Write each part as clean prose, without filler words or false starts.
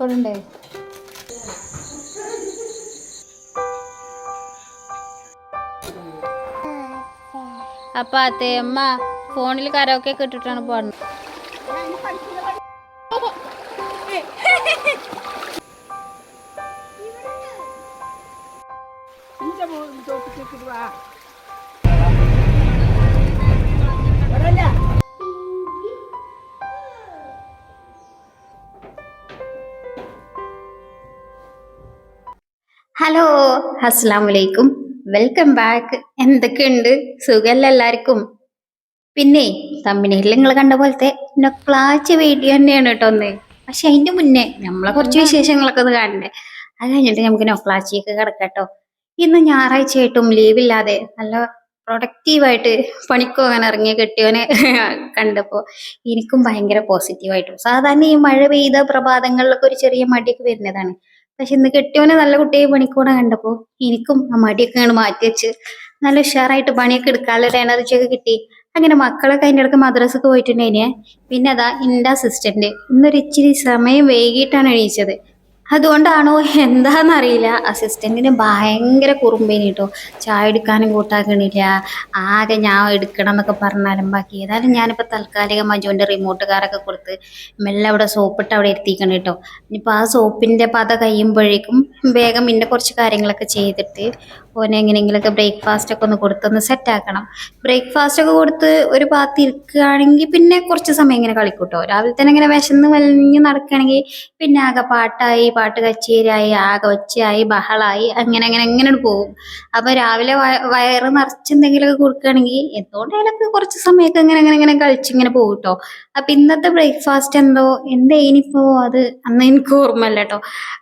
റെക്കോർഡുണ്ടേ. അപ്പൊ അമ്മ ഫോണിൽ കരോക്കെ ഇട്ടിട്ടാണ് പാടുന്നത്. ഹലോ, അസ്സലാമു അലൈക്കും, വെൽക്കം ബാക്ക്. എന്തൊക്കെയുണ്ട്, സുഖല്ല എല്ലാവർക്കും? പിന്നെ തമ്മിലിൽ നിങ്ങൾ കണ്ട പോലത്തെ നൊക്ലാച്ച് വീഡിയോ തന്നെയാണ് കേട്ടോ ഒന്ന്. പക്ഷെ അതിന്റെ മുന്നേ നമ്മളെ കുറച്ച് വിശേഷങ്ങളൊക്കെ ഒന്ന് കാണണ്ടേ. അത് കഴിഞ്ഞിട്ട് നമുക്ക് നൊക്ലാച്ചിയൊക്കെ കിടക്കട്ടോ. ഇന്ന് ഞായറാഴ്ചയായിട്ടും ലീവില്ലാതെ നല്ല പ്രൊഡക്റ്റീവായിട്ട് പണിക്ക് പോകാൻ ഇറങ്ങിയ കെട്ടിയോനെ കണ്ടപ്പോ എനിക്കും ഭയങ്കര പോസിറ്റീവായിട്ടും. സാധാരണ ഈ മഴ പെയ്ത പ്രഭാതങ്ങളിലൊക്കെ ഒരു ചെറിയ മടിയൊക്കെ വരുന്നതാണ്. പക്ഷെ ഇന്ന് കെട്ടിയോനെ നല്ല കുട്ടിയെ പണിക്കൂടെ കണ്ടപ്പോ എനിക്കും ആ മടിയൊക്കെ അങ്ങോട്ട് മാറ്റി വെച്ച് നല്ല ഉഷാറായിട്ട് പണിയൊക്കെ എടുക്കാനുള്ള ഒരു എനർജിയൊക്കെ കിട്ടി. അങ്ങനെ മക്കളൊക്കെ അതിൻ്റെ ഇടയ്ക്ക് മദ്രസക്ക് പോയിട്ടുണ്ടേനെ. പിന്നെ അതാ എൻ്റെ അസിസ്റ്റന്റ് ഇന്നൊരു ഇച്ചിരി സമയം വൈകിട്ടാണ് എണീച്ചത്. അതുകൊണ്ടാണോ എന്താന്നറിയില്ല, അസിസ്റ്റന്റിന് ഭയങ്കര കുറുമ്പേനി കേട്ടോ. ചായ എടുക്കാനും കൂട്ടാക്കണില്ല. ആകെ ഞാൻ എടുക്കണം എന്നൊക്കെ പറഞ്ഞാലും ബാക്കി. ഏതായാലും ഞാനിപ്പോൾ താൽക്കാലിക മജുവിൻ്റെ റിമോട്ട് കാറൊക്കെ കൊടുത്ത് മെല്ലെ അവിടെ സോപ്പിട്ട് അവിടെ എത്തിക്കണം കേട്ടോ. ഇനിയിപ്പോൾ ആ സോപ്പിൻ്റെ പത കഴിയുമ്പോഴേക്കും വേഗം പിന്നെ കുറച്ച് കാര്യങ്ങളൊക്കെ ചെയ്തിട്ട് ഓനെ എങ്ങനെയെങ്കിലുമൊക്കെ ബ്രേക്ക്ഫാസ്റ്റ് ഒക്കെ ഒന്ന് കൊടുത്തൊന്ന് സെറ്റാക്കണം. ബ്രേക്ക്ഫാസ്റ്റ് ഒക്കെ കൊടുത്ത് ഒരു ഭാഗത്ത് ഇരിക്കുകയാണെങ്കിൽ പിന്നെ കുറച്ച് സമയം ഇങ്ങനെ കളിക്കൂട്ടോ. രാവിലെ തന്നെ ഇങ്ങനെ വിശന്ന് വലിഞ്ഞ് നടക്കുകയാണെങ്കിൽ പിന്നെ ആകെ പാട്ടായി, പാട്ട് കച്ചേരിയായി, ആകെ ഒച്ചയായി, ബഹളായി, അങ്ങനെ അങ്ങനെ അങ്ങനെ പോകും. അപ്പൊ രാവിലെ വയറ് നിറച്ചെന്തെങ്കിലുമൊക്കെ കൊടുക്കുകയാണെങ്കിൽ എന്തുകൊണ്ടായാലൊക്കെ കുറച്ച് സമയമൊക്കെ ഇങ്ങനെ ഇങ്ങനെ ഇങ്ങനെ കളിച്ചിങ്ങനെ പോകും കേട്ടോ. അപ്പൊ ഇന്നത്തെ ബ്രേക്ക്ഫാസ്റ്റ് എന്തേനിപ്പോ അത് അന്ന് എനിക്ക് ഓർമ്മല്ല കേട്ടോ.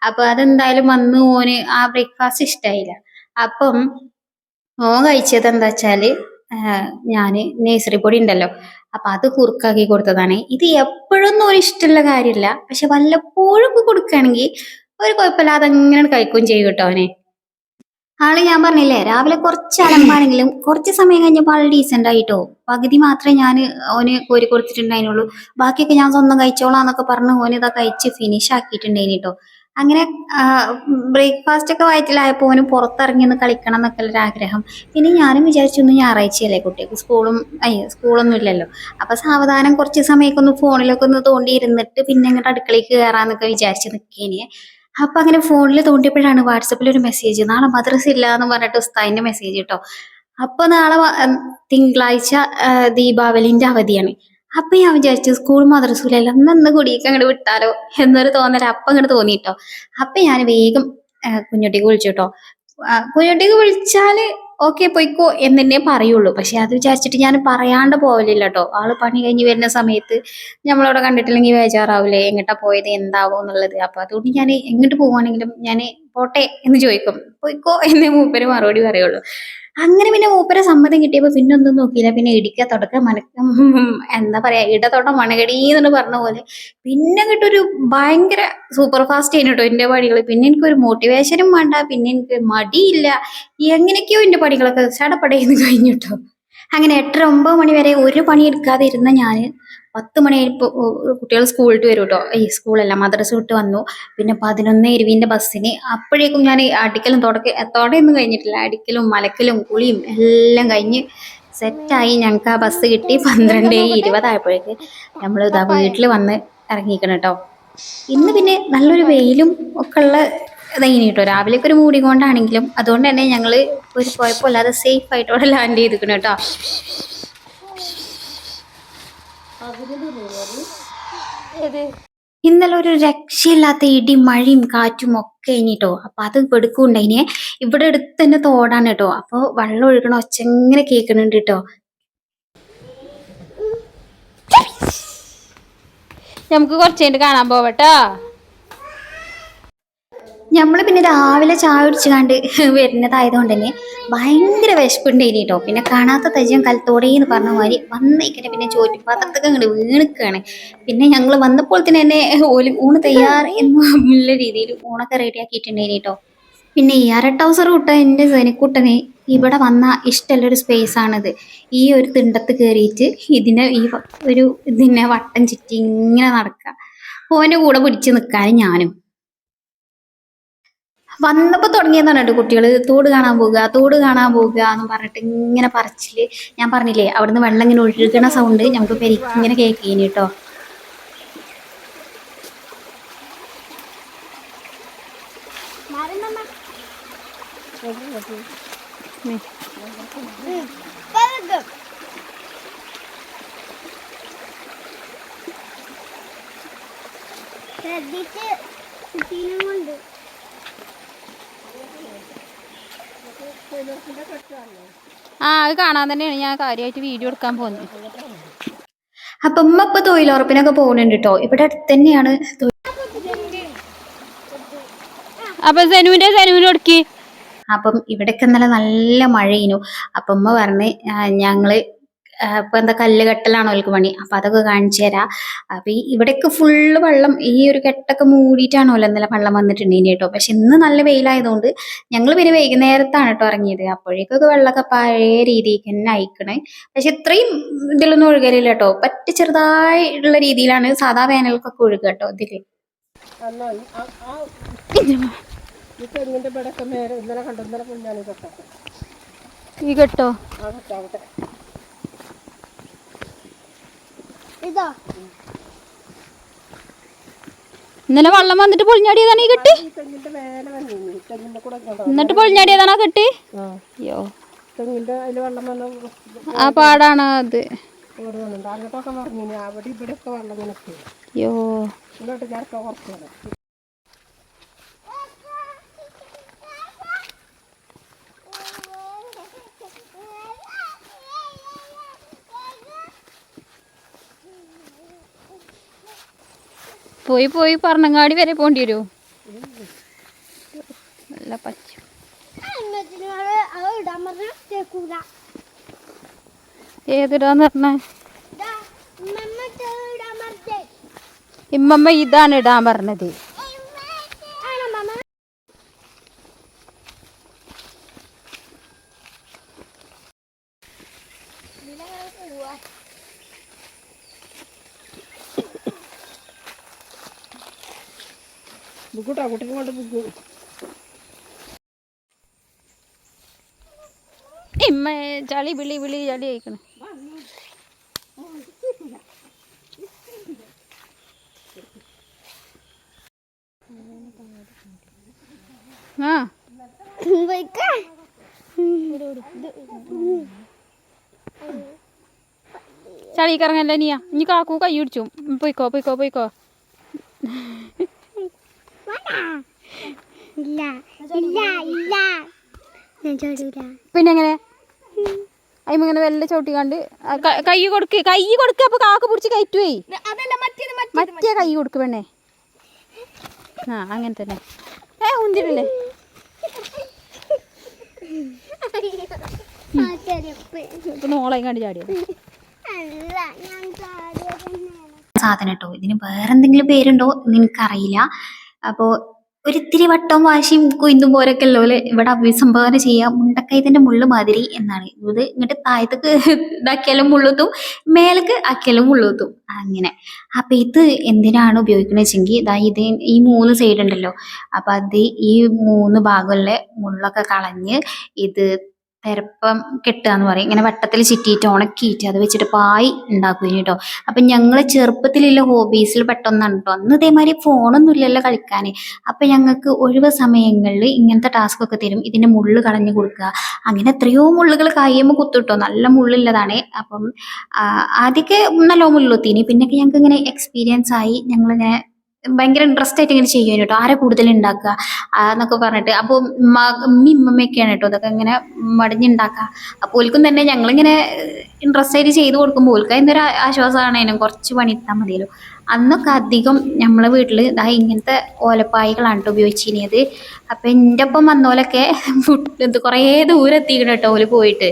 അപ്പൊ അതെന്തായാലും അന്ന് ഓന് ആ ബ്രേക്ക്ഫാസ്റ്റ് ഇഷ്ടായില്ല. അപ്പം ഓൻ കഴിച്ചത് എന്താ വെച്ചാല് ഞാന് നേഴ്സറി പൊടി ഉണ്ടല്ലോ, അപ്പൊ അത് കുറുക്കാക്കി കൊടുത്തതാണ്. ഇത് എപ്പോഴൊന്നും ഒരു ഇഷ്ടമുള്ള കാര്യമില്ല, പക്ഷെ വല്ലപ്പോഴും ഒക്കെ കൊടുക്കുകയാണെങ്കിൽ ഒരു കുഴപ്പമില്ലാതെ അങ്ങനെ കഴിക്കുകയും ചെയ്യും കേട്ടോ അവനെ. ആള് ഞാൻ പറഞ്ഞില്ലേ രാവിലെ കുറച്ച് അലമ്പാണെങ്കിലും കുറച്ച് സമയം കഴിഞ്ഞപ്പോൾ ആള് ഡീസെന്റ് ആയിട്ടോ. പകുതി മാത്രമേ ഞാൻ ഓന് കോരി കൊടുത്തിട്ടുണ്ടായിരുന്നുള്ളൂ. ബാക്കിയൊക്കെ ഞാൻ സ്വന്തം കഴിച്ചോളാന്നൊക്കെ പറഞ്ഞ് ഓന് ഇതാ കഴിച്ച് ഫിനിഷ് ആക്കിയിട്ടുണ്ടായിന് കേട്ടോ. അങ്ങനെ ബ്രേക്ക്ഫാസ്റ്റ് ഒക്കെ വയറ്റിലായപ്പോൾ ഓന് പുറത്തിറങ്ങി ഒന്ന് കളിക്കണം എന്നൊക്കെ ഉള്ളൊരു ആഗ്രഹം. പിന്നെ ഞാനും വിചാരിച്ചു ഇന്ന് ഞായറാഴ്ചയല്ലേ, കുട്ടികൾക്ക് സ്കൂളൊന്നും ഇല്ലല്ലോ. അപ്പൊ സാവധാനം കുറച്ച് സമയമൊക്കെ ഒന്ന് ഫോണിലൊക്കെ ഒന്ന് തോണ്ടി ഇരുന്നിട്ട് പിന്നെ ഇങ്ങോട്ട് അടുക്കളയ്ക്ക് കയറാന്നൊക്കെ വിചാരിച്ച് നിൽക്കേനെ. അപ്പൊ അങ്ങനെ ഫോണിൽ തോണ്ടിയപ്പോഴാണ് വാട്സപ്പിൽ ഒരു മെസ്സേജ്, നാളെ മദ്രസ ഇല്ല എന്ന് പറഞ്ഞിട്ട് ഉസ്താദിന്റെ മെസ്സേജ് കേട്ടോ. അപ്പൊ നാളെ തിങ്കളാഴ്ച ദീപാവലിന്റെ അവധിയാണ്. അപ്പൊ ഞാൻ വിചാരിച്ചു സ്കൂൾ മദ്രസയിലല്ല, ഇന്ന് കുടിയൊക്കെ അങ്ങോട്ട് വിട്ടാലോ എന്നൊരു തോന്നൽ അപ്പൊ അങ്ങോട്ട് തോന്നിട്ടോ. അപ്പൊ ഞാൻ വേഗം കുഞ്ഞുട്ടിക്ക് വിളിച്ചു കേട്ടോ. കുഞ്ഞുട്ടിക്ക് വിളിച്ചാല് ഓക്കെ പോയിക്കോ എന്നെ പറയുള്ളൂ. പക്ഷെ അത് വിചാരിച്ചിട്ട് ഞാൻ പറയാണ്ട് പോവലില്ല കേട്ടോ. ആള് പണി കഴിഞ്ഞ് വരുന്ന സമയത്ത് നമ്മളവിടെ കണ്ടിട്ടില്ലെങ്കിൽ ബേജാറാവൂലേ, എങ്ങോട്ടാ പോയത് എന്താവോ എന്നുള്ളത്. അപ്പൊ അതുകൊണ്ട് ഞാൻ എങ്ങോട്ട് പോവാണെങ്കിലും ഞാൻ പോട്ടെ എന്ന് ചോദിക്കും. പോയിക്കോ എന്നേ മൂപ്പര് മറുപടി പറയുള്ളൂ. അങ്ങനെ പിന്നെ മൂപ്പരെ സമ്മതം കിട്ടിയപ്പോ പിന്നെ ഒന്നും നോക്കിയില്ല. പിന്നെ ഇടിക്ക തുടക്ക മനക്കം എന്താ പറയാ, ഇടതൊട്ട മണകടി എന്ന് പറഞ്ഞ പോലെ പിന്നെ കിട്ടൊരു ഭയങ്കര സൂപ്പർ ഫാസ്റ്റ് ആയിരുന്നു കേട്ടോ എന്റെ പണികൾ. പിന്നെ എനിക്കൊരു മോട്ടിവേഷനും വേണ്ട, പിന്നെ എനിക്ക് മടിയില്ല, എങ്ങനെയൊക്കെയോ എന്റെ പണികളൊക്കെ ചടപടയെന്ന് കഴിഞ്ഞു കേട്ടോ. അങ്ങനെ 8-9 മണി വരെ ഒരു പണി എടുക്കാതെ ഇരുന്ന ഞാൻ 10 മണി കുട്ടികൾ സ്കൂളിട്ട് വരും കേട്ടോ. ഈ സ്കൂളല്ല മദ്രസ വിട്ട് വന്നു. പിന്നെ 11:20 ബസ്സിന്. അപ്പോഴേക്കും ഞാൻ അടിക്കലും തുടയൊന്നും കഴിഞ്ഞിട്ടില്ല. അടിക്കലും മലക്കലും കുളിയും എല്ലാം കഴിഞ്ഞ് സെറ്റായി. ഞങ്ങൾക്ക് ആ ബസ് കിട്ടി 12:20 ആയപ്പോഴേക്ക് നമ്മൾ ഇതാ വീട്ടിൽ വന്ന് ഇറങ്ങിക്കണം കേട്ടോ. ഇന്ന് പിന്നെ നല്ലൊരു വെയിലും ഒക്കെ ഉള്ള ഇതായിന് കേട്ടോ. രാവിലെയൊക്കെ ഒരു മൂടികൊണ്ടാണെങ്കിലും അതുകൊണ്ട് തന്നെ ഞങ്ങള് ഒരു കുഴപ്പമില്ലാതെ സേഫ് ആയിട്ട് അവിടെ ലാൻഡ് ചെയ്തിക്കണം കേട്ടോ. ഇന്നലെ ഒരു രക്ഷയില്ലാത്ത ഇടി മഴയും കാറ്റും ഒക്കെ ഇനിട്ടോ. അപ്പൊ അത് വെടുക്കുണ്ടായിനെ. ഇവിടെ അടുത്ത് തന്നെ തോടാണ് കേട്ടോ. അപ്പൊ വെള്ളം ഒഴുകണ ഒച്ച ഇങ്ങനെ കേൾക്കുന്നുണ്ട് കേട്ടോ. നമുക്ക് കുറച്ച് കഴിഞ്ഞിട്ട് കാണാൻ പോവട്ടോ. നമ്മള് പിന്നെ രാവിലെ ചായ കുടിച്ചുകാണ്ട് വരുന്നതായതുകൊണ്ട് തന്നെ ഭയങ്കര വിശപ്പുണ്ടായിന് കേട്ടോ. പിന്നെ കാണാത്ത തജ്യം കലത്തോടേന്ന് പറഞ്ഞ മാതിരി വന്നേക്കന്നെ പിന്നെ ചോറ്റുപാത്രത്തൊക്കെ അങ്ങോട്ട് വീണിക്കാണ്. പിന്നെ ഞങ്ങൾ വന്നപ്പോൾ തന്നെ ഊണ് തയ്യാർ എന്നുള്ള രീതിയിൽ ഊണൊക്കെ റെഡിയാക്കിയിട്ടുണ്ടായിന് കേട്ടോ. പിന്നെ ഈ അരട്ടൗസർ വിട്ട എൻ്റെ സനിക്കുട്ടന് ഇവിടെ വന്ന ഇഷ്ടമുള്ളൊരു സ്പേസ് ആണിത്. ഈ ഒരു തിണ്ടത്ത് കയറിയിട്ട് ഇതിനെ വട്ടം ചുറ്റി ഇങ്ങനെ നടക്കുക. ഓൻ്റെ കൂടെ പിടിച്ച് നിൽക്കാനും ഞാനും. വന്നപ്പോൾ തുടങ്ങിയതാണ് കേട്ടോ കുട്ടികൾ തോട് കാണാൻ പോകുക തോട് കാണാൻ പോകുക എന്ന് പറഞ്ഞിട്ട് ഇങ്ങനെ പറച്ചില്. ഞാൻ പറഞ്ഞില്ലേ അവിടുന്ന് വെള്ളം ഇങ്ങനെ ഒഴുകണ സൗണ്ട് നമുക്ക് പെരിക്ക് ഇങ്ങനെ കേൾക്കേനി കേട്ടോ. അത് കാണാൻ തന്നെയാണ് ഞാൻ കാര്യമായിട്ട് വീഡിയോ എടുക്കാൻ പോകുന്നത്. അപ്പം ഉമ്മ ഇപ്പൊ തൊഴിലുറപ്പിനൊക്കെ പോകുന്നുണ്ട് കേട്ടോ. ഇവിടെ അടുത്ത് തന്നെയാണ്. അപ്പൊ സെനുവിന് കൊടുക്കി. അപ്പം ഇവിടെയൊക്കെ ഇന്നലെ നല്ല മഴയിനു. അപ്പം ഉമ്മ പറഞ്ഞ് ഞങ്ങള് ഇപ്പൊ എന്താ കല്ല് കെട്ടലാണോ അവർക്ക് പണി, അപ്പൊ അതൊക്കെ കാണിച്ചു തരാം. അപ്പൊ ഇവിടെയൊക്കെ ഫുള്ള് വെള്ളം, ഈ ഒരു കെട്ടൊക്കെ മൂടിയിട്ടാണല്ലോ ഇന്നലെ വെള്ളം വന്നിട്ടുണ്ടെങ്കിൽ കേട്ടോ. പക്ഷെ ഇന്ന് നല്ല വെയിലായതുകൊണ്ട് ഞങ്ങൾ പിന്നെ വൈകുന്നേരത്താണ് കേട്ടോ ഇറങ്ങിയത്. അപ്പോഴേക്കൊക്കെ വെള്ളമൊക്കെ പഴയ രീതിക്ക് തന്നെ അയക്കണേ. പക്ഷെ ഇത്രയും ഇതിലൊന്നും ഒഴുകലില്ല കേട്ടോ. പറ്റ ചെറുതായിട്ടുള്ള രീതിയിലാണ് സാധാ വേനൽക്കൊക്കെ ഒഴുകുക കേട്ടോ ഇതില്. ഈ കെട്ടോ ഇന്നലെ വെള്ളം വന്നിട്ട് പൊളിഞ്ഞാടിയതാണ് ഈ കെട്ട്. എന്നിട്ട് പൊളിഞ്ഞാടിയതാണ് ആ കെട്ട്. അയ്യോ ആ പാടാണ് അത്. അയ്യോ പോയി പറണങ്ങാടി വരെ പോണ്ടി വരുമോ? നല്ല പച്ച ഏതിടാന്ന് പറഞ്ഞ ഇമ്മമ്മ ഇതാണ് ഇടാൻ പറഞ്ഞത്. ഇമ്മ ചളി വിളി ചളി അയക്കണ. ആ ചളി കറങ്ങല്ല നീയാ. ഇനി കാക്കു കൈ പിടിച്ചു. പോയിക്കോ പിന്നെ എങ്ങനെ അയിമിങ്ങനെ വെല്ല ചവിട്ടിക്കാണ്ട് കൈ കൊടുക്ക്. അപ്പൊ കാക്ക പിടിച്ച് കയറ്റുവേ. മറ്റേ കൈ കൊടുക്ക് പെണ്ണേ. ആ അങ്ങനെ തന്നെ. ഉന്തിരല്ലേ ഇപ്പൊ നോളായി കണ്ട് ചാടിയത് സാധനം കേട്ടോ. ഇതിന് വേറെന്തെങ്കിലും പേരുണ്ടോ എന്ന് എനിക്കറിയില്ല. അപ്പോ ഒരിത്തിരി വട്ടവും വാശിയും കൊയ്ന്തും പോരൊക്കെ ഉള്ളപോലെ ഇവിടെ അഭിസംബോധന ചെയ്യാം. മുണ്ടക്കയത്തിന്റെ മുള്ളു മാതിരി എന്നാണ് ഇത്. ഇങ്ങോട്ട് താഴത്തേക്ക് ഇതാക്കിയാലും മുള്ളുത്തും, മേലേക്ക് ആക്കിയാലും മുള്ളുത്തും അങ്ങനെ. അപ്പൊ ഇത് എന്തിനാണ് ഉപയോഗിക്കുന്നത് വെച്ചെങ്കിൽ ഇതാ ഇത് ഈ 3 സൈഡ് ഉണ്ടല്ലോ. അപ്പൊ അത് ഈ 3 ഭാഗങ്ങളിലെ മുള്ളൊക്കെ കളഞ്ഞ് ഇത് തെരപ്പം കെട്ടുക എന്ന് പറയും. ഇങ്ങനെ വട്ടത്തിൽ ചുറ്റിയിട്ട് ഉണക്കിയിട്ട് അത് വെച്ചിട്ട് പായ് ഉണ്ടാക്കുകയും കേട്ടോ. അപ്പൊ ഞങ്ങള് ചെറുപ്പത്തിലുള്ള ഹോബീസിൽ പെട്ടൊന്നാണ് കേട്ടോ. അന്ന് ഇതേമാതിരി ഫോണൊന്നും ഇല്ലല്ലോ കളിക്കാൻ. അപ്പൊ ഞങ്ങൾക്ക് ഒഴിവ് സമയങ്ങളിൽ ഇങ്ങനത്തെ ടാസ്ക് ഒക്കെ തരും. ഇതിന്റെ മുള്ള് കളഞ്ഞു കൊടുക്കുക. അങ്ങനെ എത്രയോ മുള്ളുകൾ കയ്യുമ്പോൾ കുത്തിട്ടോ. നല്ല മുള്ളുള്ളതാണ്. അപ്പം ആദ്യമൊക്കെ നല്ല മുള്ളുത്തീനി. പിന്നൊക്കെ ഞങ്ങൾക്ക് ഇങ്ങനെ എക്സ്പീരിയൻസ് ആയി. ഞങ്ങളിങ്ങനെ ഭയങ്കര ഇൻട്രസ്റ്റ് ആയിട്ട് ഇങ്ങനെ ചെയ്യുക കേട്ടോ. ആരെ കൂടുതൽ ഉണ്ടാക്കുക എന്നൊക്കെ പറഞ്ഞിട്ട്. അപ്പോൾ ഇമ്മയൊക്കെയാണ് കേട്ടോ അതൊക്കെ ഇങ്ങനെ മടിഞ്ഞുണ്ടാക്കുക. അപ്പോൾ ഓൽക്കും തന്നെ ഞങ്ങളിങ്ങനെ ഇൻട്രസ്റ്റ് ആയിട്ട് ചെയ്ത് കൊടുക്കുമ്പോൾ ഓൽക്ക് അതിനൊരു ആശ്വാസമാണേനും. കുറച്ച് പണി എടുത്താൽ മതിയല്ലോ. അന്നൊക്കെ അധികം നമ്മളെ വീട്ടിൽ ഇതാ ഇങ്ങനത്തെ ഓലപ്പായികളാണ് കേട്ടോ ഉപയോഗിച്ചിരുന്നത്. അപ്പം എൻ്റെ ഒപ്പം വന്നോലൊക്കെ കുറേ ദൂരം എത്തിക്കണം കേട്ടോ ഓല് പോയിട്ട്.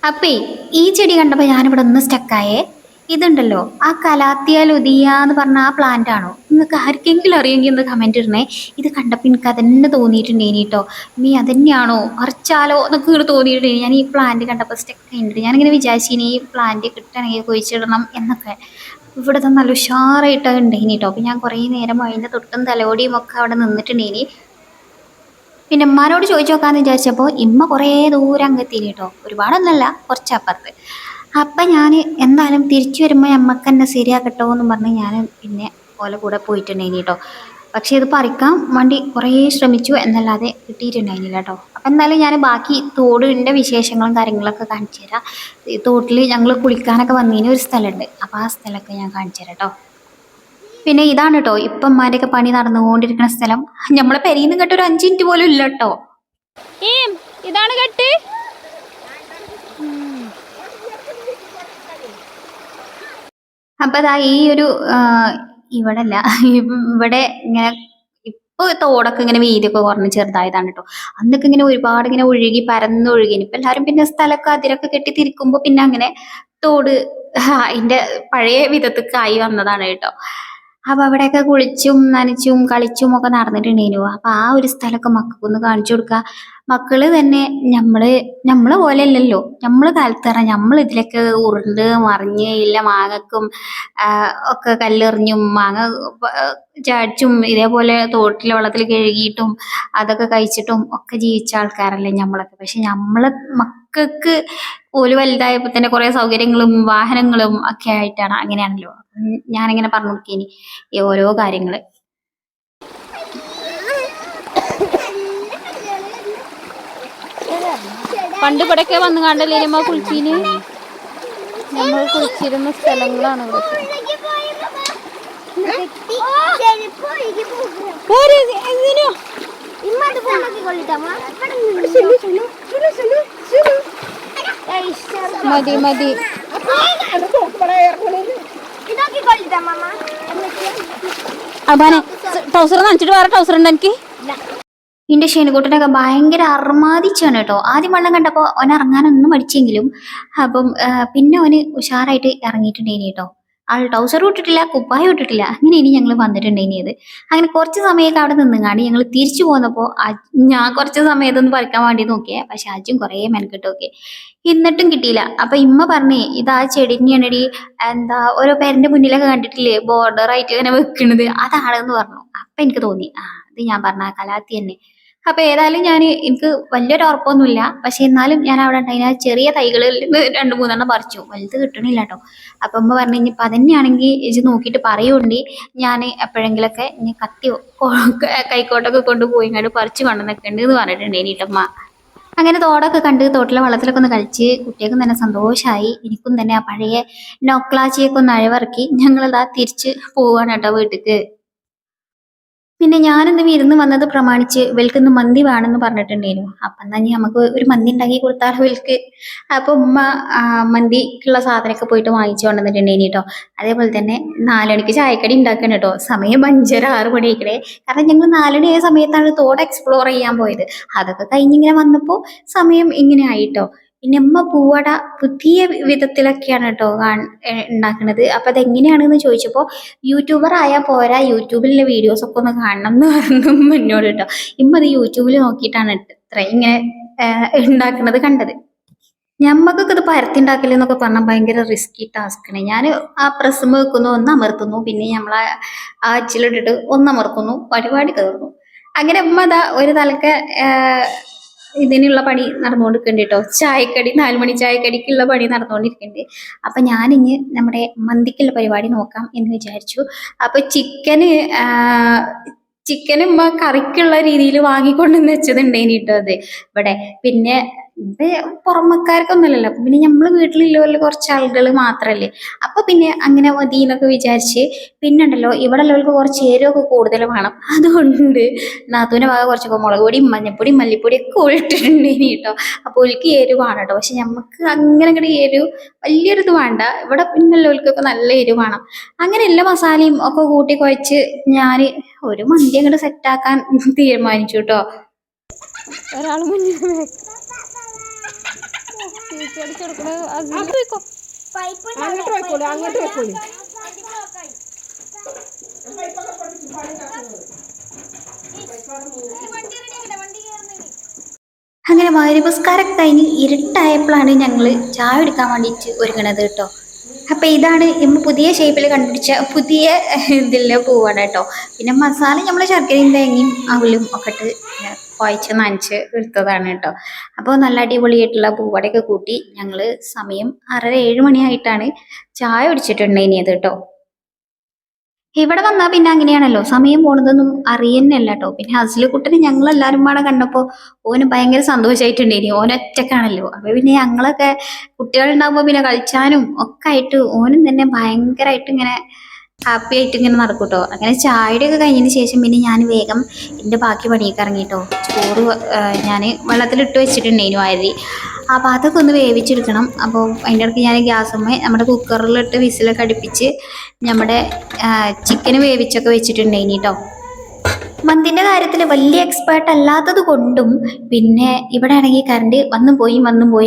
അപ്പേ ഈ ചെടി കണ്ടപ്പോൾ ഞാനിവിടെ ഒന്ന് സ്റ്റക്കായേ. ഇതുണ്ടല്ലോ ആ കലാത്തിയ ലുദിയ എന്ന് പറഞ്ഞ ആ പ്ലാന്റ് ആണോ? നിങ്ങൾക്ക് ആർക്കെങ്കിലും അറിയെങ്കിൽ ഒന്ന് കമൻറ്റ് ഇടണേ. ഇത് കണ്ടപ്പോൾ എനിക്ക് അതന്നെ തോന്നിയിട്ടുണ്ടേനി കേട്ടോ. നീ അതന്നെയാണോ പറിച്ചാലോ എന്നൊക്കെ ഇങ്ങനെ തോന്നിയിട്ടുണ്ടേനി. ഞാൻ ഈ പ്ലാന്റ് കണ്ടപ്പോൾ സ്റ്റക്ക് ആയിട്ടുണ്ട്. ഞാനിങ്ങനെ വിചാരിച്ചിനി ഈ പ്ലാന്റ് കിട്ടണമെങ്കിൽ കുഴിച്ചിടണം എന്നൊക്കെ. ഇവിടെ നല്ല ഉഷാറായിട്ട് ഉണ്ടേനി കേട്ടോ. അപ്പം ഞാൻ കുറേ നേരം അതിൻ്റെ തൊട്ടും തലോടിയും ഒക്കെ അവിടെ നിന്നിട്ടുണ്ടേനി. പിന്നെ ഉമ്മാനോട് ചോദിച്ചു നോക്കാന്ന് വിചാരിച്ചപ്പോൾ ഇമ്മ കുറേ ദൂരം അങ്ങെത്തിന് കേട്ടോ, ഒരുപാടൊന്നല്ല, കുറച്ചപ്പുറത്ത്. അപ്പം ഞാൻ എന്തായാലും തിരിച്ചു വരുമ്പോൾ അമ്മക്ക് തന്നെ ശരിയാക്കട്ടോ എന്ന് പറഞ്ഞ് ഞാൻ പിന്നെ ഓലെ കൂടെ പോയിട്ടുണ്ടായിനി കേട്ടോ. പക്ഷെ ഇത് പറിക്കാൻ വേണ്ടി കുറേ ശ്രമിച്ചു എന്നല്ലാതെ കിട്ടിയിട്ടുണ്ടായിരുന്നില്ല കേട്ടോ. അപ്പം എന്തായാലും ഞാൻ ബാക്കി തോടിൻ്റെ വിശേഷങ്ങളും കാര്യങ്ങളൊക്കെ കാണിച്ചു തരാം. ഈ തോട്ടിൽ ഞങ്ങൾ കുളിക്കാനൊക്കെ വന്നതിന് ഒരു സ്ഥലമുണ്ട്, അപ്പോൾ ആ സ്ഥലമൊക്കെ ഞാൻ കാണിച്ചു തരാം കേട്ടോ. പിന്നെ ഇതാണ് കേട്ടോ ഇപ്പം ഉമ്മാൻ്റെയൊക്കെ പണി നടന്നുകൊണ്ടിരിക്കുന്ന സ്ഥലം. നമ്മളെ പെരിയിൽ നിന്ന് കേട്ടോ ഒരു 5 മിനിറ്റ് പോലും ഇല്ല കേട്ടോ. ഇതാണ് കെട്ട്. അപ്പൊ അതാ ഈ ഒരു ഇവിടെ അല്ല, ഇവിടെ ഇങ്ങനെ ഇപ്പൊ തോടൊക്കെ ഇങ്ങനെ വീതിയൊക്കെ കുറഞ്ഞ് ചെറുതായതാണ് കേട്ടോ. അന്നൊക്കെ ഇങ്ങനെ ഒരുപാട് ഇങ്ങനെ ഒഴുകി പരന്നൊഴുകി. ഇപ്പൊ എല്ലാവരും പിന്നെ സ്ഥലമൊക്കെ അതിരൊക്കെ കെട്ടി തിരിക്കുമ്പോ പിന്നെ അങ്ങനെ തോട് അതിന്റെ പഴയ വിധത്തിക്കായി വന്നതാണ് കേട്ടോ. അപ്പൊ അവിടെയൊക്കെ കുളിച്ചും നനച്ചും കളിച്ചും ഒക്കെ നടന്നിട്ടുണ്ടേനു. അപ്പൊ ആ ഒരു സ്ഥലമൊക്കെ മക്കൾക്കൊന്ന് കാണിച്ചു കൊടുക്കുക. മക്കള് തന്നെ നമ്മളെ പോലെ അല്ലല്ലോ, നമ്മള് കാലത്ത് പറഞ്ഞാൽ നമ്മൾ ഇതിലൊക്കെ ഉരുണ്ട് മറിഞ്ഞ് ഇല്ല മാങ്ങക്കും ഒക്കെ കല്ലെറിഞ്ഞും മാങ്ങ ചാടിച്ചും ഇതേപോലെ തോട്ടിലെ വെള്ളത്തിൽ കഴുകിയിട്ടും അതൊക്കെ കഴിച്ചിട്ടും ഒക്കെ ജീവിച്ച ആൾക്കാരല്ലേ നമ്മളൊക്കെ. പക്ഷെ നമ്മളെ മക്കൾക്ക് ഓല് വലുതായപ്പോ തന്നെ കുറെ സൗകര്യങ്ങളും വാഹനങ്ങളും ഒക്കെ ആയിട്ടാണ്, അങ്ങനെയാണല്ലോ. ഞാനിങ്ങനെ പറഞ്ഞു കൊടുക്കേനി ഈ ഓരോ കാര്യങ്ങള്. പണ്ട് ഇവിടെയൊക്കെ വന്നു കണ്ടല്ലേ നമ്മ കുളിച്ചീന്. നമ്മൾ കുളിച്ചിരുന്ന സ്ഥലങ്ങളാണ് ഇവിടെ. മതി മതി. അബാനെ ടൗസർ നനച്ചിട്ട് വേറെ ടൗസർ ഉണ്ട് എനിക്ക്. ഇന്റെ ഷെനുകൂട്ടനൊക്കെ ഭയങ്കര അർമാദിച്ചാണ് കേട്ടോ. ആദ്യം വെള്ളം കണ്ടപ്പോൾ അവൻ ഇറങ്ങാനൊന്നും മടിച്ചെങ്കിലും അപ്പം പിന്നെ അവന് ഉഷാറായിട്ട് ഇറങ്ങിയിട്ടുണ്ടേനി കേട്ടോ. ആൾ ടൗസറും ഇട്ടിട്ടില്ല കുപ്പായം ഇട്ടിട്ടില്ല, അങ്ങനെ ഇനി ഞങ്ങൾ വന്നിട്ടുണ്ടേനിയത്. അങ്ങനെ കുറച്ച് സമയമൊക്കെ അവിടെ നിന്നുങ്ങാണ്ട് ഞങ്ങൾ തിരിച്ചു പോന്നപ്പോൾ ഞാൻ കുറച്ച് സമയത്തൊന്ന് പറിക്കാൻ വേണ്ടി നോക്കിയേ, പക്ഷെ അജും കുറേ മെനക്കെട്ട് നോക്കി, എന്നിട്ടും കിട്ടിയില്ല. അപ്പൊ ഇമ്മ പറഞ്ഞേ ഇത് ആ ചെടിനെയാണടി, എന്താ ഓരോ പേരന്റെ മുന്നിലൊക്കെ കണ്ടിട്ടില്ലേ ബോർഡർ ആയിട്ട് ഇങ്ങനെ വെക്കണത്, അതാണെന്ന് പറഞ്ഞു. അപ്പൊ എനിക്ക് തോന്നി അത് ഞാൻ പറഞ്ഞ കലാത്തി തന്നെ. അപ്പൊ ഏതായാലും എനിക്ക് വലിയൊരു ഉറപ്പൊന്നുമില്ല, പക്ഷെ എന്നാലും ഞാൻ അവിടെ ഉണ്ടായിന് ചെറിയ തൈകളിൽ നിന്ന് 2-3 പറിച്ചു, വലുത് കിട്ടണില്ല കേട്ടോ. അപ്പൊ അമ്മ പറഞ്ഞു ഇനിയിപ്പൊ അതന്നെയാണെങ്കിൽ ഇത് നോക്കിയിട്ട് പറയുണ്ടി, ഞാൻ എപ്പോഴെങ്കിലൊക്കെ ഇനി കത്തിയോ കൈക്കോട്ടൊക്കെ കൊണ്ടുപോയി ഇങ്ങോട്ട് പറിച്ചു കൊണ്ടുവന്നൊക്കെ ഉണ്ട് എന്ന് പറഞ്ഞിട്ടുണ്ട് ഇനിയിട്ടമ്മ. അങ്ങനെ തോടൊക്കെ കണ്ട് തോട്ടിലെ വെള്ളത്തിലൊക്കെ ഒന്ന് കളിച്ച് കുട്ടികൾക്കും തന്നെ സന്തോഷമായി. എനിക്കും തന്നെ ആ പഴയ നൊക്ലാച്ചിയൊക്കെ ഒന്ന് അഴവിറക്കി ഞങ്ങളിതാ തിരിച്ച് പോവാണ് കേട്ടോ വീട്ടിക്ക്. പിന്നെ ഞാനിന്ന് വിരുന്ന് വന്നത് പ്രമാണിച്ച് ഇവൽക്കിന്ന് മന്തി വേണമെന്ന് പറഞ്ഞിട്ടുണ്ടായിരുന്നു. അപ്പം എന്നാ നമുക്ക് ഒരു മന്തി ഉണ്ടാക്കി കൊടുത്താലോ ഇവൽക്ക്. അപ്പൊ ഉമ്മ മന്തിക്കുള്ള സാധനമൊക്കെ പോയിട്ട് വാങ്ങിച്ചു കൊണ്ടുവന്നിട്ടുണ്ടായിനി കേട്ടോ. അതേപോലെ തന്നെ 4 മണിക്ക് ചായക്കടി ഉണ്ടാക്കണം കേട്ടോ. സമയം 5:30-6 മണി ആയിക്കണേ. കാരണം ഞങ്ങൾ 4 മണി ആയ സമയത്താണ് തോട് എക്സ്പ്ലോർ ചെയ്യാൻ പോയത്. അതൊക്കെ കഴിഞ്ഞിങ്ങനെ വന്നപ്പോൾ സമയം ഇങ്ങനെ ആയിട്ടോ. പിന്നെ ഉമ്മ പൂവട പുതിയ വിധത്തിലൊക്കെയാണ് കേട്ടോ ഉണ്ടാക്കുന്നത്. അപ്പൊ അതെങ്ങനെയാണെന്ന് ചോദിച്ചപ്പോൾ യൂട്യൂബർ ആയാൽ പോരാ, യൂട്യൂബിലെ വീഡിയോസ് ഒക്കെ ഒന്ന് കാണണം എന്ന് പറഞ്ഞു എന്നോട് കേട്ടോ. ഇമ്മ അത് യൂട്യൂബിൽ നോക്കിയിട്ടാണ് ഇത്ര ഇങ്ങനെ ഉണ്ടാക്കുന്നത് കണ്ടത്. ഞമ്മക്കൊക്കെ ഇത് പരത്തി ഉണ്ടാക്കല് എന്നൊക്കെ പറഞ്ഞാൽ ഭയങ്കര റിസ്കി ടാസ്ക്കാണ്. ഞാൻ ആ പ്രസ്സും വെക്കുന്നു, ഒന്ന് അമർത്തുന്നു, പിന്നെ നമ്മളെ ആ അച്ചിലിട്ടിട്ട് ഒന്ന് അമർത്തുന്നു, പരിപാടി തീർന്നു. അങ്ങനെ ഉമ്മ അതാ ഒരു തലക്ക് ഇതിനുള്ള പണി നടന്നുകൊണ്ടിരിക്കുന്നുണ്ട് കേട്ടോ. ചായക്കടി 4 മണി ചായക്കടിക്കുള്ള പണി നടന്നുകൊണ്ടിരിക്കുന്നുണ്ട്. അപ്പൊ ഞാനിഞ്ഞ് നമ്മുടെ മന്തിക്കുള്ള പരിപാടി നോക്കാം എന്ന് വിചാരിച്ചു. അപ്പൊ ചിക്കൻ ഉമ്മ കറിക്കുള്ള രീതിയിൽ വാങ്ങിക്കൊണ്ടെന്ന് വെച്ചതുണ്ടേനി കേട്ടോ അത് ഇവിടെ. പിന്നെ ഇത് പുറമക്കാർക്കൊന്നുമല്ലല്ലോ, അപ്പൊ പിന്നെ നമ്മള് വീട്ടിലുള്ള കുറച്ച് ആളുകൾ മാത്രല്ലേ, അപ്പൊ പിന്നെ അങ്ങനെ മതി എന്നൊക്കെ വിചാരിച്ച്. പിന്നെ ഉണ്ടല്ലോ ഇവിടെ ഉള്ളവർക്ക് കുറച്ച് എരിവൊക്കെ കൂടുതൽ വേണം, അതുകൊണ്ട് നാത്തൂന്റെ ഭാഗം കുറച്ചൊക്കെ മുളക് പൊടിയും മഞ്ഞപ്പൊടിയും മല്ലിപ്പൊടിയും ഒക്കെ ഇട്ടിട്ടുണ്ടേനി കേട്ടോ. അപ്പൊ ഒലിക്ക് എരിവാണ് കേട്ടോ. പക്ഷെ നമുക്ക് അങ്ങനെ അങ്ങോട്ട് എരിവ് വലിയൊരു ഇത് വേണ്ട, ഇവിടെ പിന്നുള്ളവർക്കൊക്കെ നല്ല എരിവ് വേണം. അങ്ങനെ എല്ലാ മസാലയും ഒക്കെ കൂട്ടി കുഴച്ച് ഞാൻ ഒരു മന്തി അങ്ങോട്ട് സെറ്റാക്കാൻ തീരുമാനിച്ചു കേട്ടോ. ഒരാൾ മുന്നിൽ അങ്ങനെ മഗ്‌രിബ് നിസ്കാരം കഴിഞ്ഞ് ഇരുട്ടായപ്പോഴാണ് ഞങ്ങൾ ചായ എടുക്കാൻ വേണ്ടിയിട്ട് ഒരുങ്ങണത് കേട്ടോ. അപ്പം ഇതാണ് ഇമ്മ പുതിയ ഷേപ്പിൽ കണ്ടുപിടിച്ച പുതിയ ഇതിലെ പൂവാണ് കേട്ടോ. പിന്നെ മസാല നമ്മൾ ശർക്കരയും തേങ്ങയും അവലും ഒക്കെ ഇട്ട് കുഴച്ച് നനച്ച് എടുത്തതാണ് കേട്ടോ. അപ്പോൾ നല്ല അടിപൊളിയായിട്ടുള്ള പൂവടയൊക്കെ കൂട്ടി ഞങ്ങൾ സമയം 6:30 7 മണിയായിട്ടാണ് ചായ കുടിച്ചിട്ടുണ്ടായിനിയത് കേട്ടോ. ഇവിടെ വന്നാൽ പിന്നെ അങ്ങനെയാണല്ലോ, സമയം പോണതൊന്നും അറിയുന്നല്ല കേട്ടോ. പിന്നെ ഹസ്ലുക്കുട്ടന് ഞങ്ങൾ എല്ലാവരും പാടെ കണ്ടപ്പോൾ ഓന് ഭയങ്കര സന്തോഷമായിട്ടുണ്ടായിനി. ഓനൊറ്റക്കാണല്ലോ, അപ്പൊ പിന്നെ ഞങ്ങളൊക്കെ കുട്ടികളുണ്ടാകുമ്പോൾ പിന്നെ കളിച്ചാനും ഒക്കെ ആയിട്ട് ഓനും തന്നെ ഭയങ്കരമായിട്ട് ഇങ്ങനെ ഹാപ്പി ആയിട്ട് ഇങ്ങനെ നടക്കും കേട്ടോ. അങ്ങനെ ചായയുടെയൊക്കെ കഴിഞ്ഞതിന് ശേഷം പിന്നെ ഞാൻ വേഗം എൻ്റെ ബാക്കി പണിയൊക്കെ ഇറങ്ങിട്ടോ. ചോറ് ഞാൻ വെള്ളത്തിലിട്ട് വെച്ചിട്ടുണ്ടായിരുന്നു അരി. അപ്പോൾ അതൊക്കെ ഒന്ന് വേവിച്ചെടുക്കണം. അപ്പോൾ അതിൻ്റെ ഇടയ്ക്ക് ഞാൻ ഗ്യാസുമ്മേ നമ്മുടെ കുക്കറിലിട്ട് വിസിലൊക്കെ അടുപ്പിച്ച് നമ്മുടെ ചിക്കന് വേവിച്ചൊക്കെ വെച്ചിട്ടുണ്ടായിനി കേട്ടോ. മന്തിൻ്റെ കാര്യത്തിൽ വലിയ എക്സ്പേർട്ട് അല്ലാത്തത് കൊണ്ടും പിന്നെ ഇവിടെ ആണെങ്കിൽ കറണ്ട് വന്നും പോയി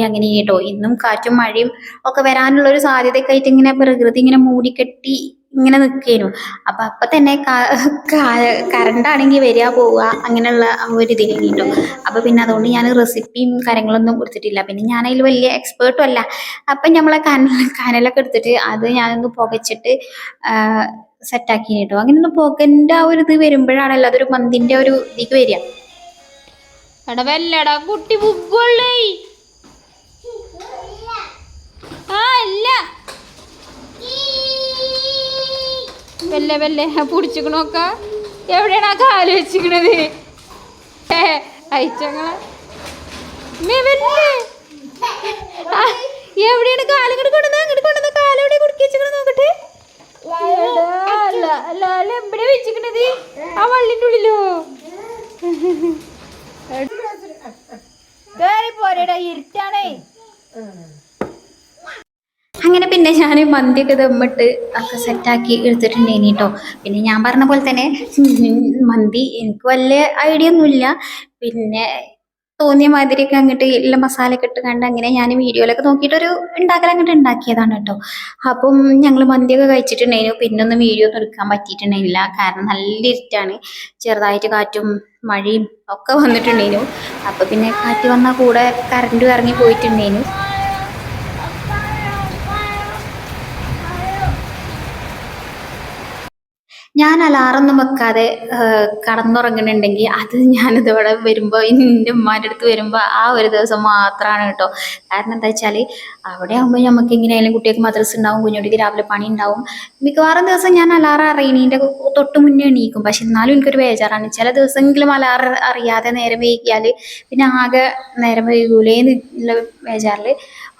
അങ്ങനെ കേട്ടോ. ഇന്നും കാറ്റും മഴയും ഒക്കെ വരാനുള്ള ഒരു സാധ്യതയൊക്കെ ആയിട്ട് ഇങ്ങനെ പ്രകൃതി ഇങ്ങനെ മൂടിക്കെട്ടി ഇങ്ങനെ നിൽക്കേനു. അപ്പൊ തന്നെ കറണ്ടാണെങ്കിൽ വരിക പോവുക അങ്ങനെയുള്ള ആ ഒരു ഇതിലേക്ക് കേട്ടോ. അപ്പൊ പിന്നെ അതുകൊണ്ട് ഞാൻ റെസിപ്പിയും കാര്യങ്ങളൊന്നും കൊടുത്തിട്ടില്ല. പിന്നെ ഞാൻ അതിൽ വലിയ എക്സ്പേർട്ടും അല്ല. അപ്പം നമ്മളെ കനലൊക്കെ എടുത്തിട്ട് അത് ഞാനൊന്ന് പുകച്ചിട്ട് സെറ്റാക്കി കേട്ടോ. അങ്ങനെ ഒന്ന് പുകൻ്റെ ആ ഒരു ഇത് വരുമ്പോഴാണല്ലോ അതൊരു മന്തിൻ്റെ ഒരു ഇതിക്ക് വരിക. എടാ വല്ലടാ കുട്ടി ബുക്കുള്ളേ. ആ അല്ല വല്ലേ വല്ലേ പിടിച്ചിക്കണോക്ക. എവിടെയാണ് ആ കാല് വെച്ചിക്കണത്? അയച്ചങ്ങളെ എവിടെയാണ് കാലും ഇങ്ങോട്ട് കൊണ്ടുവന്ന കാലെവിടെ കുടുക്കി വെച്ചിക്കണ നോക്കട്ടെ. എവിടെ വെച്ചിക്കണത്? ആ വള്ളിൻ്റെ ഉള്ളിലോ? പോരടാ, ഇരുട്ടാണേ. അങ്ങനെ പിന്നെ ഞാൻ മന്തിയൊക്കെ ദമ്മിട്ട് ഒക്കെ സെറ്റാക്കി എടുത്തിട്ടുണ്ടേനി കേട്ടോ. പിന്നെ ഞാൻ പറഞ്ഞ പോലെ തന്നെ മന്തി എനിക്ക് വലിയ ഐഡിയ ഒന്നുമില്ല. പിന്നെ തോന്നിയ മാതിരിയൊക്കെ അങ്ങോട്ട് എല്ലാ മസാലയൊക്കെ ഇട്ട് കണ്ട് അങ്ങനെ ഞാൻ വീഡിയോയിലൊക്കെ നോക്കിയിട്ടൊരു അങ്ങോട്ട് ഉണ്ടാക്കിയതാണ് കേട്ടോ. അപ്പം ഞങ്ങൾ മന്തിയൊക്കെ കഴിച്ചിട്ടുണ്ടായിരുന്നു. പിന്നെ ഒന്നും വീഡിയോ ഒന്നും എടുക്കാൻ പറ്റിയിട്ടുണ്ടായില്ല, കാരണം നല്ല ഇരുട്ടാണ്. ചെറുതായിട്ട് കാറ്റും മഴയും ഒക്കെ വന്നിട്ടുണ്ടായിരുന്നു. അപ്പം പിന്നെ കാറ്റ് വന്നാൽ കൂടെ കറണ്ടും ഇറങ്ങി പോയിട്ടുണ്ടായിരുന്നു. ഞാൻ അലാറൊന്നും വെക്കാതെ കടന്നുറങ്ങുന്നുണ്ടെങ്കിൽ അത് ഞാനിതിവിടെ വരുമ്പോൾ എൻ്റെ ഉമ്മാൻ്റെ അടുത്ത് വരുമ്പോൾ ആ ഒരു ദിവസം മാത്രമാണ് കേട്ടോ. കാരണം എന്താ വെച്ചാൽ അവിടെ ആകുമ്പോൾ നമുക്ക് എങ്ങനെയായാലും കുട്ടികൾക്ക് മദ്രസ ഉണ്ടാവും, കുഞ്ഞുട്ടിക്ക് രാവിലെ പണി ഉണ്ടാവും. മിക്കവാറും ദിവസം ഞാൻ അലാറം അറിയണീൻ്റെ തൊട്ട് മുന്നേ എണീക്കും. പക്ഷെ എന്നാലും എനിക്കൊരു ബേജാറാണ്. ചില ദിവസമെങ്കിലും അലാറം അറിയാതെ നേരം വൈകിയാൽ പിന്നെ ആകെ നേരം വൈകൂലേന്നുള്ള ബേജാറിൽ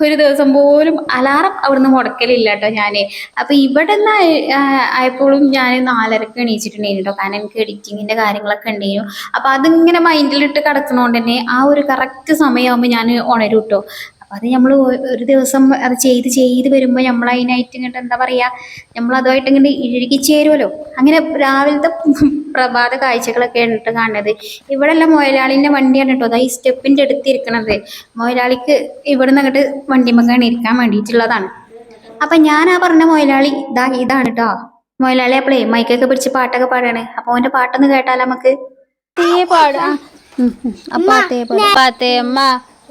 ഒരു ദിവസം പോലും അലാറം അവിടുന്ന് മുടക്കലില്ല കേട്ടോ ഞാൻ. അപ്പോൾ ഇവിടെ നിന്ന് ആയപ്പോഴും ഞാൻ 4:30 എണീച്ചിട്ടുണ്ടായിരുന്നു കേട്ടോ. കാരണം എനിക്ക് എഡിറ്റിങ്ങിൻ്റെ കാര്യങ്ങളൊക്കെ ഉണ്ടായിരുന്നു. അപ്പോൾ അതിങ്ങനെ മൈൻഡിലിട്ട് കിടക്കണോണ്ട് തന്നെ ആ ഒരു കറക്റ്റ് സമയമാകുമ്പോൾ ഞാൻ ഉണരും കേട്ടോ. അപ്പം അത് നമ്മൾ ഒരു ദിവസം അത് ചെയ്ത് വരുമ്പോൾ നമ്മൾ അതിനായിട്ട് ഇങ്ങോട്ട് എന്താ പറയുക, നമ്മൾ അതുമായിട്ട് ഇങ്ങോട്ട് ഇഴുകിച്ചേരുമല്ലോ. അങ്ങനെ രാവിലത്തെ പ്രഭാത കാഴ്ചകളൊക്കെ ഉണ്ട് കാണുന്നത്. ഇവിടെ എല്ലാം മൊയലാളിൻ്റെ വണ്ടിയാണ് കേട്ടോ. അതാ ഈ സ്റ്റെപ്പിൻ്റെ അടുത്തിരിക്കണത്. മൊയലാളിക്ക് ഇവിടുന്ന് അങ്ങോട്ട് വണ്ടിമക്കാണ് ഇരിക്കാൻ വേണ്ടിയിട്ടുള്ളതാണ്. അപ്പം ഞാൻ ആ പറഞ്ഞ മൊയലാളി ഇതാണ് കേട്ടോ. മൊയലാളി അപ്പളേ മൈക്കൊക്കെ പിടിച്ച് പാട്ടൊക്കെ പാടാണ്. അപ്പോൾ അവൻ്റെ പാട്ടൊന്ന് കേട്ടാലോ നമുക്ക്? അമ്മ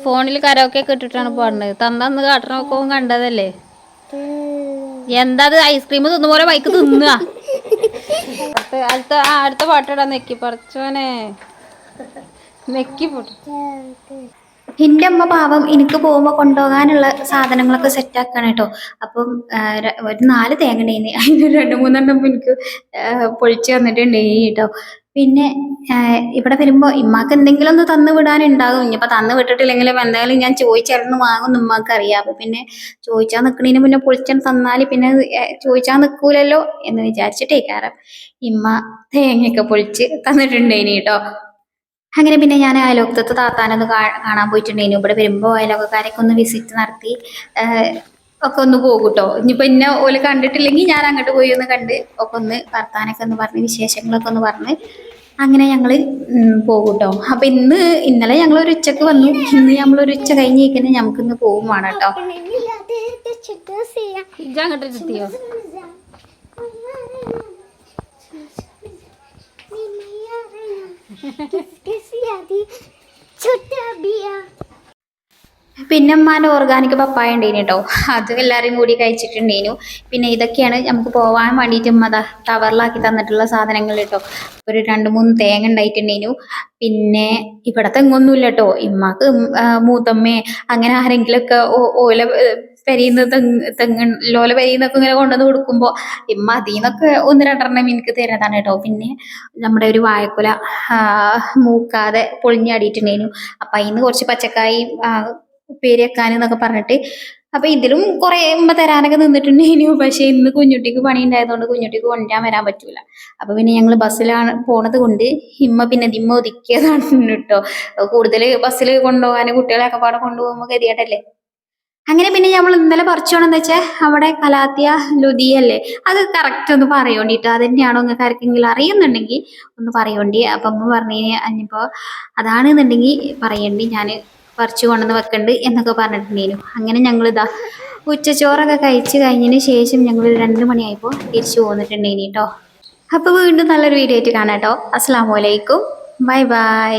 ഫോണിൽ കരോക്കെ ഇട്ടിട്ടാണ് പാടുന്നത്. തന്നന്ന് കാട്ടണമൊക്കെ കണ്ടതല്ലേ. എന്താ ഐസ്ക്രീം തിന്നുപോലെ ബൈക്ക് തിന്നുക. അടുത്ത പാട്ടിടാൻ നെക്കി പറിച്ചോനെ നെക്കി പൊട്ടു. എൻ്റെ അമ്മ പാവം എനിക്ക് പോകുമ്പോൾ കൊണ്ടുപോകാനുള്ള സാധനങ്ങളൊക്കെ സെറ്റാക്കാണ് കേട്ടോ. അപ്പം ഒരു 4 തേങ്ങ ഉണ്ടായിന്, അതിന് 2-3 എനിക്ക് പൊളിച്ച് തന്നിട്ടുണ്ടായി കേട്ടോ. പിന്നെ ഇവിടെ വരുമ്പോൾ ഇമ്മാക്ക് എന്തെങ്കിലും ഒന്ന് തന്നു വിടാനുണ്ടാകും. ഇനിയിപ്പോൾ തന്നു വിട്ടിട്ടില്ലെങ്കിലും എന്തായാലും ഞാൻ ചോദിച്ചിരുന്ന് വാങ്ങും ഉമ്മാക്ക് അറിയാം. അപ്പം പിന്നെ ചോദിച്ചാൽ നിൽക്കണതിന് മുന്നേ പൊളിച്ചാൽ തന്നാൽ പിന്നെ ചോദിച്ചാൽ നിൽക്കൂലല്ലോ എന്ന് വിചാരിച്ചിട്ടേ കാരണം ഇമ്മ തേങ്ങയൊക്കെ പൊളിച്ച് തന്നിട്ടുണ്ടായിന് കേട്ടോ. അങ്ങനെ പിന്നെ ഞാൻ അയലോക്കത്തെ താത്താനൊന്ന് കാണാൻ പോയിട്ടുണ്ടായിരുന്നു. ഇവിടെ വരുമ്പോൾ അയലോക്കക്കാരൊക്കെ ഒന്ന് വിസിറ്റ് നടത്തി ഒക്കെ ഒന്ന് പോകും കേട്ടോ. ഇനിയിപ്പോൾ എന്നെ ഓല് കണ്ടിട്ടില്ലെങ്കിൽ ഞാൻ അങ്ങോട്ട് പോയി ഒന്ന് കണ്ട് ഒക്കെ ഒന്ന് വർത്താനൊക്കെ ഒന്ന് പറഞ്ഞ് വിശേഷങ്ങളൊക്കെ ഒന്ന് പറഞ്ഞ് അങ്ങനെ ഞങ്ങൾ പോകും കേട്ടോ. അപ്പം ഇന്നലെ ഞങ്ങളൊരു ഉച്ചക്ക് വന്നു. ഇന്ന് നമ്മളൊരു ഉച്ച കഴിഞ്ഞ് നിൽക്കുന്നത് നമുക്കിന്ന് പോകും വേണം കേട്ടോ. പിന്നെ ഉമ്മാൻ്റെ ഓർഗാനിക് പപ്പായ ഉണ്ടേനു കേട്ടോ, അത് എല്ലാവരും കൂടി കഴിച്ചിട്ടുണ്ടേനു. പിന്നെ ഇതൊക്കെയാണ് നമുക്ക് പോവാൻ വേണ്ടിയിട്ട് ഉമ്മ ദാ കവറിലാക്കി തന്നിട്ടുള്ള സാധനങ്ങൾ കേട്ടോ. ഒരു 2-3 തേങ്ങ ഉണ്ടായിട്ടുണ്ടേനു. പിന്നെ ഇവിടെ തെങ്ങൊന്നുമില്ല കേട്ടോ. ഇമ്മക്ക് മൂത്തമ്മേ അങ്ങനെ ആരെങ്കിലുമൊക്കെ ഓല പെരീന്ന് ലോല പെരീന്നൊക്കെ ഇങ്ങനെ കൊണ്ടുവന്ന് കൊടുക്കുമ്പോൾ ഇമ്മ അതിന്നൊക്കെ 1-2 എനിക്ക് തരുന്നതാണ് കേട്ടോ. പിന്നെ നമ്മുടെ ഒരു വാഴക്കുല മൂക്കാതെ പൊളിഞ്ഞാടിയിട്ടുണ്ടേനു. അപ്പൊ അതിന്ന് കുറച്ച് പച്ചക്കായി ഉപ്പേരി വെക്കാനെന്നൊക്കെ പറഞ്ഞിട്ട് അപ്പൊ ഇതിലും കുറെ ഉമ്മ തരാനൊക്കെ നിന്നിട്ടുണ്ടേനു. പക്ഷെ ഇന്ന് കുഞ്ഞുട്ടിക്ക് പണി ഉണ്ടായതുകൊണ്ട് കുഞ്ഞുട്ടിക്ക് കൊണ്ടുവരാൻ വരാൻ പറ്റൂല. അപ്പൊ പിന്നെ ഞങ്ങൾ ബസ്സിലാണ് പോണത് കൊണ്ട് ഇമ്മ പിന്നെ ദിമ്മ ഒതുക്കിയതാണ് കേട്ടോ. കൂടുതൽ ബസ്സിൽ കൊണ്ടുപോകാൻ കുട്ടികളെയൊക്കെ പാടെ കൊണ്ടുപോകുമ്പോൾ ഗതികേടല്ലേ. അങ്ങനെ പിന്നെ നമ്മൾ ഇന്നലെ പറിച്ചോണെന്ന് വെച്ചാൽ അവിടെ കലാത്തിയ ലുതിയല്ലേ, അത് കറക്റ്റ് ഒന്ന് പറയോണ്ടിട്ടോ. അതെന്നെയാണോ നിങ്ങൾക്ക് ആർക്കെങ്കിലും അറിയുന്നുണ്ടെങ്കിൽ ഒന്ന് പറയോണ്ടി. അപ്പം അമ്മ പറഞ്ഞു അനിപ്പോ അതാണെന്നുണ്ടെങ്കിൽ പറയണ്ടി, ഞാൻ പറിച്ചു കൊണ്ടുവന്ന് വെക്കണ്ട് എന്നൊക്കെ പറഞ്ഞിട്ടുണ്ടേനു. അങ്ങനെ ഞങ്ങളിതാ ഉച്ചച്ചോറൊക്കെ കഴിച്ച് കഴിഞ്ഞതിന് ശേഷം ഞങ്ങൾ 2 മണിയായപ്പോൾ തിരിച്ചു പോന്നിട്ടുണ്ടേനി കേട്ടോ. അപ്പൊ വീണ്ടും നല്ലൊരു വീഡിയോ ആയിട്ട് കാണാം കേട്ടോ. അസ്സലാമു അലൈക്കും, ബൈ ബൈ.